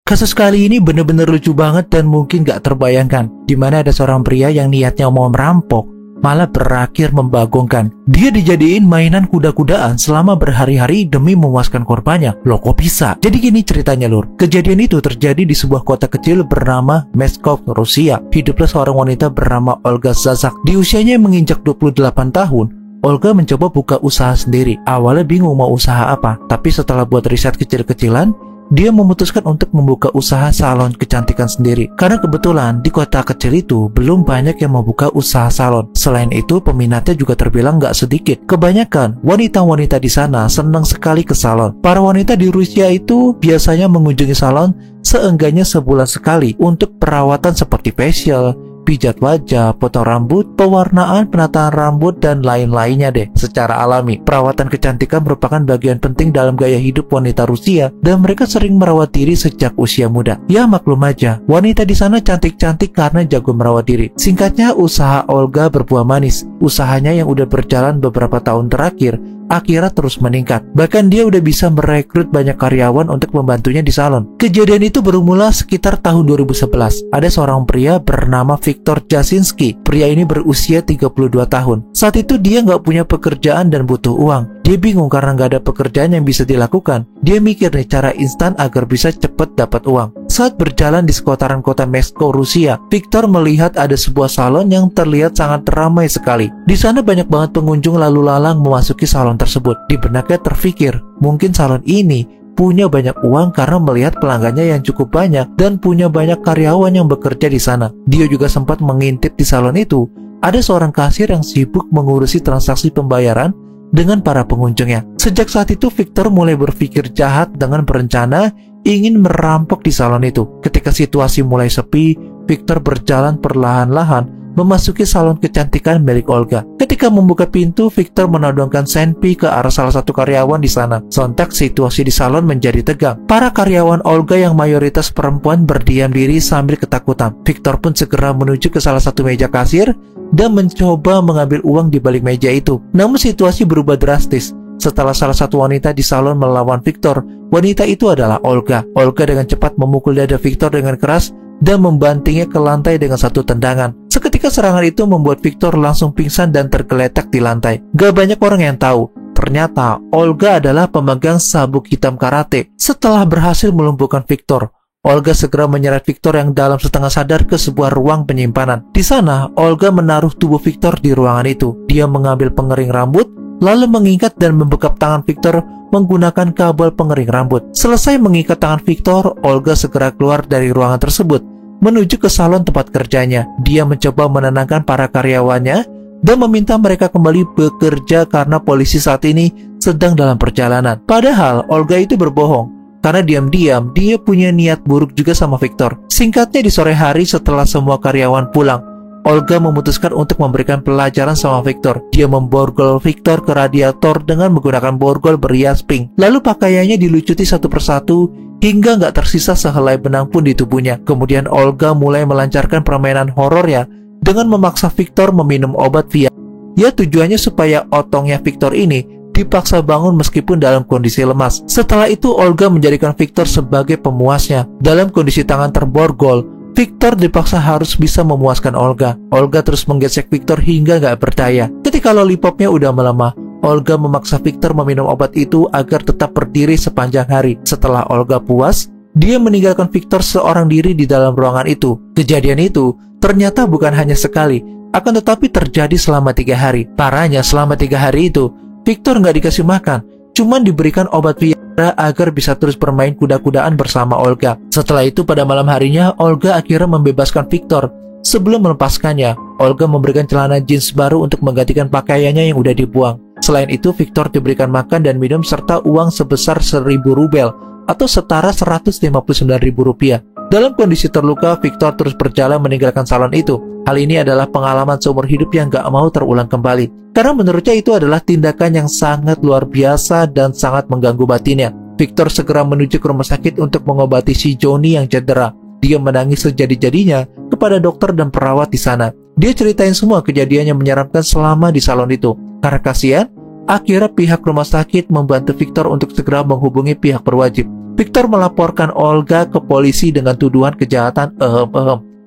Kasus kali ini bener-bener lucu banget dan mungkin gak terbayangkan, dimana ada seorang pria yang niatnya mau merampok, malah berakhir membagongkan. Dia dijadiin mainan kuda-kudaan selama berhari-hari demi memuaskan korbannya. Loh kok bisa? Jadi gini ceritanya lur, kejadian itu terjadi di sebuah kota kecil bernama Meskov, Rusia. Hiduplah seorang wanita bernama Olga Zazak. Di usianya yang menginjak 28 tahun, Olga mencoba buka usaha sendiri. Awalnya bingung mau usaha apa, tapi setelah buat riset kecil-kecilan, dia memutuskan untuk membuka usaha salon kecantikan sendiri. Karena kebetulan di kota kecil itu belum banyak yang membuka usaha salon. Selain itu peminatnya juga terbilang gak sedikit. Kebanyakan wanita-wanita di sana senang sekali ke salon. Para wanita di Rusia itu biasanya mengunjungi salon seenggaknya sebulan sekali untuk perawatan seperti facial, pijat wajah, potong rambut, pewarnaan, penataan rambut, dan lain-lainnya deh. Secara alami, perawatan kecantikan merupakan bagian penting dalam gaya hidup wanita Rusia dan mereka sering merawat diri sejak usia muda. Ya maklum aja, wanita di sana cantik-cantik karena jago merawat diri. Singkatnya, usaha Olga berbuah manis. Usahanya yang udah berjalan beberapa tahun terakhir akhirnya terus meningkat. Bahkan dia udah bisa merekrut banyak karyawan untuk membantunya di salon. Kejadian itu bermula sekitar tahun 2011. Ada seorang pria bernama Viktor Jasinski. Pria ini berusia 32 tahun. Saat itu dia nggak punya pekerjaan dan butuh uang. Dia bingung karena nggak ada pekerjaan yang bisa dilakukan. Dia mikir nih cara instan agar bisa cepet dapat uang. Saat berjalan di sekitaran kota Meskov, Rusia, Viktor melihat ada sebuah salon yang terlihat sangat ramai sekali. Di sana banyak banget pengunjung lalu lalang memasuki salon tersebut. Di benaknya terfikir, mungkin salon ini punya banyak uang karena melihat pelanggannya yang cukup banyak dan punya banyak karyawan yang bekerja di sana. Dia juga sempat mengintip di salon itu. Ada seorang kasir yang sibuk mengurusi transaksi pembayaran dengan para pengunjungnya. Sejak saat itu Viktor mulai berpikir jahat dengan berencana ingin merampok di salon itu. Ketika situasi mulai sepi, Viktor berjalan perlahan-lahan memasuki salon kecantikan milik Olga. Ketika membuka pintu, Viktor menodongkan senpi ke arah salah satu karyawan di sana. Sontak situasi di salon menjadi tegang. Para karyawan Olga yang mayoritas perempuan berdiam diri sambil ketakutan. Viktor pun segera menuju ke salah satu meja kasir dan mencoba mengambil uang di balik meja itu. Namun situasi berubah drastis. Setelah salah satu wanita di salon melawan Viktor, wanita itu adalah Olga. Olga dengan cepat memukul dada Viktor dengan keras dan membantingnya ke lantai dengan satu tendangan. Seketika serangan itu membuat Viktor langsung pingsan dan tergeletak di lantai. Gak banyak orang yang tahu, ternyata Olga adalah pemegang sabuk hitam karate. Setelah berhasil melumpuhkan Viktor, Olga segera menyeret Viktor yang dalam setengah sadar ke sebuah ruang penyimpanan. Di sana, Olga menaruh tubuh Viktor di ruangan itu. Dia mengambil pengering rambut, lalu mengikat dan membekap tangan Viktor menggunakan kabel pengering rambut. Selesai mengikat tangan Viktor, Olga segera keluar dari ruangan tersebut menuju ke salon tempat kerjanya. Dia mencoba menenangkan para karyawannya dan meminta mereka kembali bekerja karena polisi saat ini sedang dalam perjalanan. Padahal Olga itu berbohong karena diam-diam dia punya niat buruk juga sama Viktor. Singkatnya, di sore hari setelah semua karyawan pulang, Olga memutuskan untuk memberikan pelajaran sama Viktor. Dia memborgol Viktor ke radiator dengan menggunakan borgol berias pink. Lalu pakaiannya dilucuti satu persatu hingga nggak tersisa sehelai benang pun di tubuhnya. Kemudian Olga mulai melancarkan permainan horornya dengan memaksa Viktor meminum obat via. Ya, tujuannya supaya otongnya Viktor ini dipaksa bangun meskipun dalam kondisi lemas. Setelah itu Olga menjadikan Viktor sebagai pemuasnya. Dalam kondisi tangan terborgol, Viktor dipaksa harus bisa memuaskan Olga. Olga terus menggesek Viktor hingga gak berdaya. Ketika lollipopnya udah melemah, Olga memaksa Viktor meminum obat itu agar tetap berdiri sepanjang hari. Setelah Olga puas, dia meninggalkan Viktor seorang diri di dalam ruangan itu. Kejadian itu ternyata bukan hanya sekali, akan tetapi terjadi selama 3 hari. Parahnya, selama 3 hari itu Viktor gak dikasih makan, cuman diberikan obat Viagra agar bisa terus bermain kuda-kudaan bersama Olga. Setelah itu pada malam harinya, Olga akhirnya membebaskan Viktor. Sebelum melepaskannya, Olga memberikan celana jeans baru untuk menggantikan pakaiannya yang udah dibuang. Selain itu, Viktor diberikan makan dan minum serta uang sebesar 1.000 rubel atau setara Rp159.000. Dalam kondisi terluka, Viktor terus berjalan meninggalkan salon itu. Hal ini adalah pengalaman seumur hidup yang gak mau terulang kembali. Karena menurutnya itu adalah tindakan yang sangat luar biasa dan sangat mengganggu batinnya. Viktor segera menuju ke rumah sakit untuk mengobati si Johnny yang cedera. Dia menangis sejadi-jadinya kepada dokter dan perawat di sana. Dia ceritain semua kejadian yang menyeramkan selama di salon itu. Karena kasihan, akhirnya pihak rumah sakit membantu Viktor untuk segera menghubungi pihak berwajib. Victor melaporkan Olga ke polisi dengan tuduhan kejahatan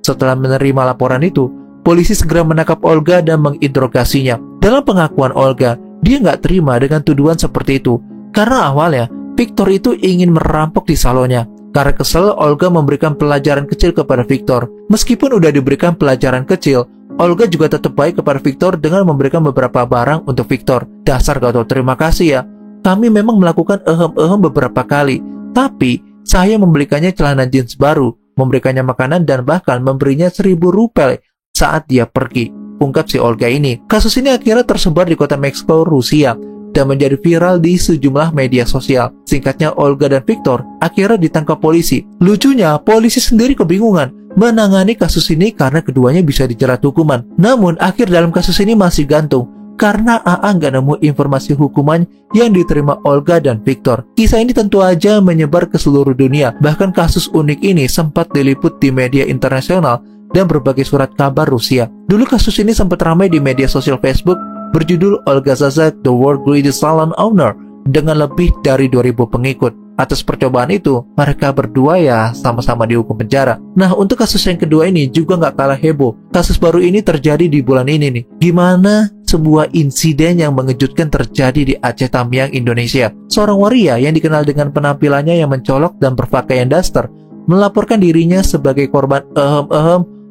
Setelah menerima laporan itu, polisi segera menangkap Olga dan menginterogasinya. Dalam pengakuan Olga, dia nggak terima dengan tuduhan seperti itu. Karena awalnya, Victor itu ingin merampok di salonnya. Karena kesal, Olga memberikan pelajaran kecil kepada Victor. Meskipun udah diberikan pelajaran kecil, Olga juga tetap baik kepada Victor dengan memberikan beberapa barang untuk Victor. Dasar gak tahu terima kasih ya. Kami memang melakukan beberapa kali. Tapi, saya membelikannya celana jeans baru, memberikannya makanan dan bahkan memberinya 1.000 rupiah saat dia pergi. Ungkap si Olga ini. Kasus ini akhirnya tersebar di kota Meksiko, Rusia, dan menjadi viral di sejumlah media sosial. Singkatnya, Olga dan Victor akhirnya ditangkap polisi. Lucunya, polisi sendiri kebingungan menangani kasus ini karena keduanya bisa dijerat hukuman. Namun, akhir dalam kasus ini masih gantung karena AA nggak nemu informasi hukuman yang diterima Olga dan Victor. Kisah ini tentu aja menyebar ke seluruh dunia. Bahkan kasus unik ini sempat diliput di media internasional dan berbagai surat kabar Rusia. Dulu kasus ini sempat ramai di media sosial Facebook berjudul Olga Zaza, The World Greatest Salon Owner, dengan lebih dari 2.000 pengikut. Atas percobaan itu, mereka berdua ya sama-sama dihukum penjara. Nah, untuk kasus yang kedua ini juga nggak kalah heboh. Kasus baru ini terjadi di bulan ini nih. Gimana sebuah insiden yang mengejutkan terjadi di Aceh Tamiang, Indonesia. Seorang waria yang dikenal dengan penampilannya yang mencolok dan berpakaian daster melaporkan dirinya sebagai korban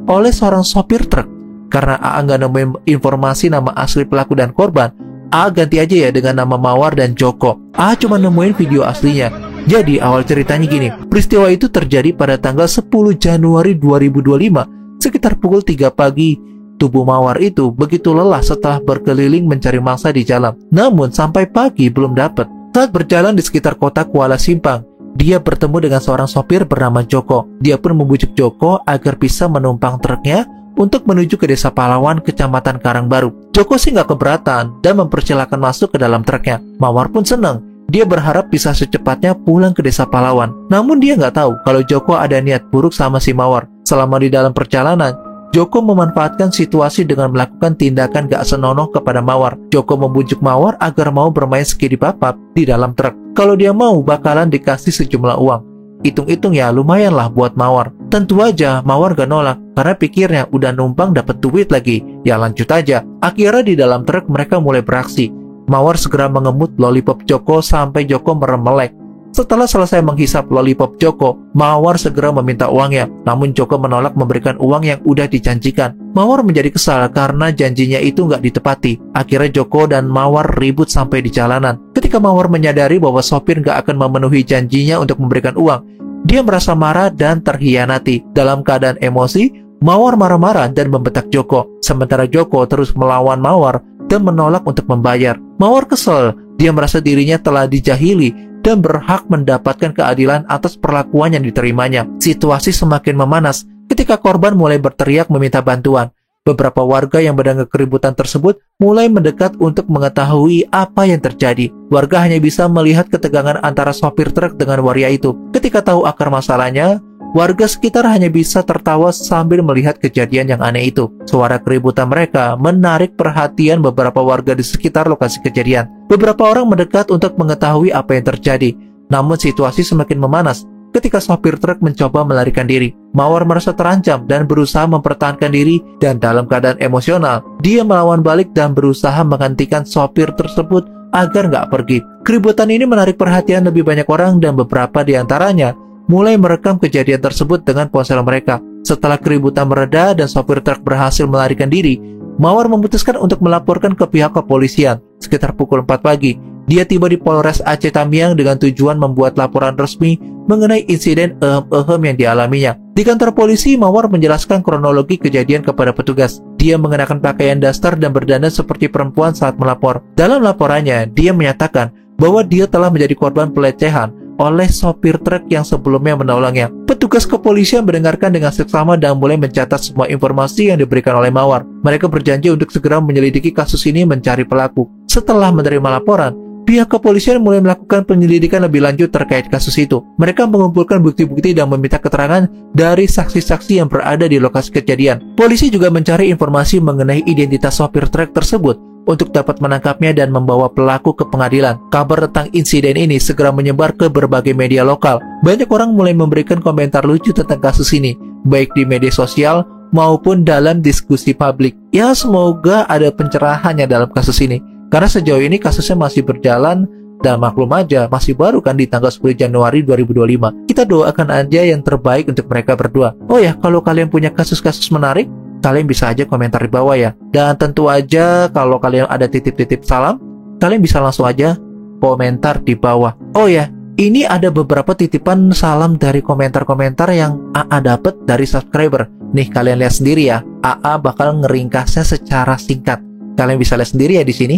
oleh seorang sopir truk. Karena AA nggak nemuin informasi nama asli pelaku dan korban, AA ganti aja ya dengan nama Mawar dan Joko. AA cuma nemuin video aslinya. Jadi awal ceritanya gini, peristiwa itu terjadi pada tanggal 10 Januari 2025 sekitar pukul 3 pagi. Tubuh Mawar itu begitu lelah setelah berkeliling mencari mangsa di jalan. Namun sampai pagi belum dapat. Saat berjalan di sekitar kota Kuala Simpang, dia bertemu dengan seorang sopir bernama Joko. Dia pun membujuk Joko agar bisa menumpang truknya untuk menuju ke Desa Pahlawan, Kecamatan Karangbaru. Joko sih nggak keberatan dan mempersilahkan masuk ke dalam truknya. Mawar pun senang. Dia berharap bisa secepatnya pulang ke Desa Pahlawan. Namun dia nggak tahu kalau Joko ada niat buruk sama si Mawar. Selama di dalam perjalanan, Joko memanfaatkan situasi dengan melakukan tindakan gak senonoh kepada Mawar. Joko membujuk Mawar agar mau bermain skidi papap di dalam truk. Kalau dia mau, bakalan dikasih sejumlah uang. Hitung-hitung ya lumayan lah buat Mawar. Tentu aja Mawar gak nolak karena pikirnya udah numpang dapat duit lagi. Ya lanjut aja. Akhirnya di dalam truk mereka mulai beraksi. Mawar segera mengemut lollipop Joko sampai Joko merem melek. Setelah selesai menghisap lollipop Joko, Mawar segera meminta uangnya. Namun Joko menolak memberikan uang yang udah dijanjikan. Mawar menjadi kesal karena janjinya itu nggak ditepati. Akhirnya Joko dan Mawar ribut sampai di jalanan. Ketika Mawar menyadari bahwa sopir nggak akan memenuhi janjinya untuk memberikan uang, dia merasa marah dan terhianati. Dalam keadaan emosi, Mawar marah-marah dan membentak Joko. Sementara Joko terus melawan Mawar dan menolak untuk membayar. Mawar kesal. Dia merasa dirinya telah dijahili dan berhak mendapatkan keadilan atas perlakuan yang diterimanya. Situasi semakin memanas ketika korban mulai berteriak meminta bantuan. Beberapa warga yang mendengar keributan tersebut mulai mendekat untuk mengetahui apa yang terjadi. Warga hanya bisa melihat ketegangan antara sopir truk dengan waria itu. Ketika tahu akar masalahnya, warga sekitar hanya bisa tertawa sambil melihat kejadian yang aneh itu. Suara keributan mereka menarik perhatian beberapa warga di sekitar lokasi kejadian. Beberapa orang mendekat untuk mengetahui apa yang terjadi. Namun situasi semakin memanas ketika sopir truk mencoba melarikan diri. Mawar merasa terancam dan berusaha mempertahankan diri, dan dalam keadaan emosional, dia melawan balik dan berusaha menghentikan sopir tersebut agar nggak pergi. Keributan ini menarik perhatian lebih banyak orang dan beberapa di antaranya mulai merekam kejadian tersebut dengan ponsel mereka. Setelah keributan mereda dan sopir truk berhasil melarikan diri, Mawar memutuskan untuk melaporkan ke pihak kepolisian. Sekitar pukul 4 pagi, dia tiba di Polres Aceh Tamiang dengan tujuan membuat laporan resmi mengenai insiden yang dialaminya. Di kantor polisi, Mawar menjelaskan kronologi kejadian kepada petugas. Dia mengenakan pakaian daster dan berdandan seperti perempuan saat melapor. Dalam laporannya, dia menyatakan bahwa dia telah menjadi korban pelecehan oleh sopir truk yang sebelumnya menolongnya. Petugas kepolisian mendengarkan dengan seksama dan mulai mencatat semua informasi yang diberikan oleh Mawar. Mereka berjanji untuk segera menyelidiki kasus ini mencari pelaku. Setelah menerima laporan, pihak kepolisian mulai melakukan penyelidikan lebih lanjut terkait kasus itu. Mereka mengumpulkan bukti-bukti dan meminta keterangan dari saksi-saksi yang berada di lokasi kejadian. Polisi juga mencari informasi mengenai identitas sopir truk tersebut untuk dapat menangkapnya dan membawa pelaku ke pengadilan. Kabar tentang insiden ini segera menyebar ke berbagai media lokal. Banyak orang mulai memberikan komentar lucu tentang kasus ini, baik di media sosial maupun dalam diskusi publik. Ya, semoga ada pencerahannya dalam kasus ini, karena sejauh ini kasusnya masih berjalan. Dan maklum aja, masih baru kan di tanggal 10 Januari 2025. Kita doakan aja yang terbaik untuk mereka berdua. Oh ya, kalau kalian punya kasus-kasus menarik, kalian bisa aja komentar di bawah ya. Dan tentu aja kalau kalian ada titip-titip salam, kalian bisa langsung aja komentar di bawah. Oh ya, ini ada beberapa titipan salam dari komentar-komentar yang AA dapat dari subscriber. Nih, kalian lihat sendiri ya. AA bakal ngeringkasnya secara singkat. Kalian bisa lihat sendiri ya di sini.